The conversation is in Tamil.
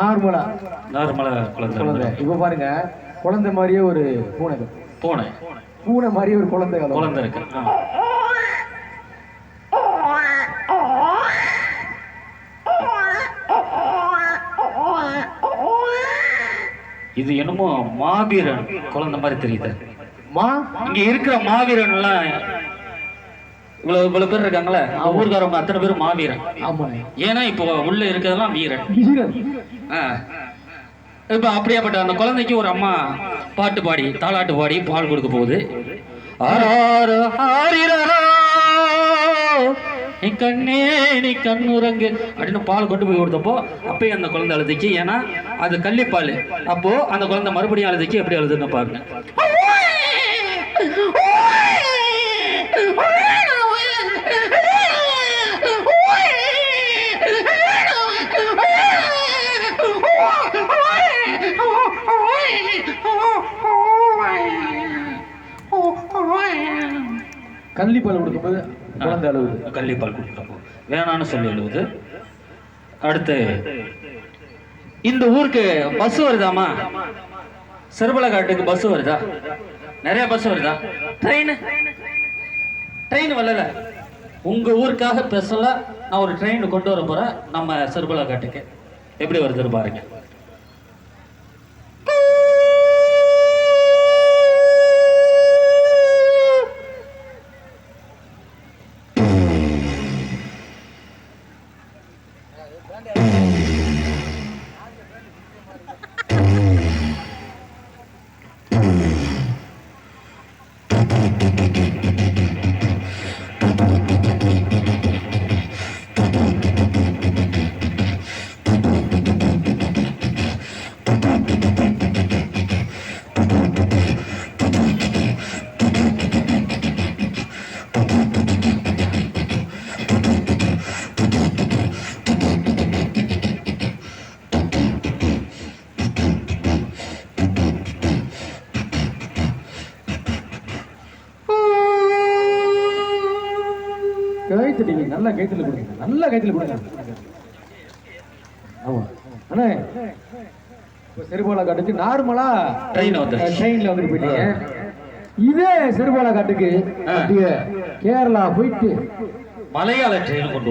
நார்மலா குழந்தை. இப்ப பாருங்க, குழந்தை மாதிரியே ஒரு பூனை பூனை மாதிரியே ஒரு குழந்தை இருக்கு. இது என்னமோ மாவீரன் குழந்தை மாதிரி தெரியுது. இங்க இருக்கிற மாவீரன் எல்லாம் இவ்வளவு பேர் இருக்காங்களே, ஊர்காரவங்க அத்தனை பேரும் மாவீரன். ஏன்னா இப்போ உள்ள இருக்கிறதெல்லாம் வீரன். இப்ப அப்படியாப்பட்ட அந்த குழந்தைக்கு ஒரு அம்மா பாட்டு பாடி தாலாட்டு பாடி பால் கொடுக்க போகுது. நீ கண்ணே நீ கண்ணுறங்கு அப்படின்னு பால் கொண்டு போய் கொடுத்தப்போ அப்பயே அந்த குழந்தை அழுதுச்சு. ஏன்னா அது கள்ளிப்பால். அப்போ அந்த குழந்தை மறுபடியும் அழுதுச்சு. எப்படி அழுதுன்னு பாருங்க. கள்ளிப்பால் கொடுக்கும்போது குழந்தை அழுவுது. கள்ளிப்பால் கொடுக்குறப்போ வேணான்னு சொல்லி அழுவுது. அடுத்து இந்த ஊருக்கு பஸ் வருதாமா? சிறுபலகாட்டுக்கு பஸ் வருதா? நிறைய பஸ் வருதா? ட்ரெயின் வரல. உங்க ஊருக்காக ஸ்பெஷலா நான் ஒரு ட்ரெயின் கொண்டு வர போறேன் நம்ம சிறுபலகாட்டுக்கு. எப்படி வருதுன்னு பாருங்க. நல்ல கைத்துல கொடுங்க, நல்ல கைத்துல கொடுங்க. ஆமா அண்ணே, சிறுபாலக்காட்டுக்கு நார்மலா ட்ரெயின்ல வந்துட்டு போயிட்டீங்க. இதே சிறுபாலக்காட்டுக்கு கேரளா போயிட்டு மலையாள ட்ரெயின் கொண்டு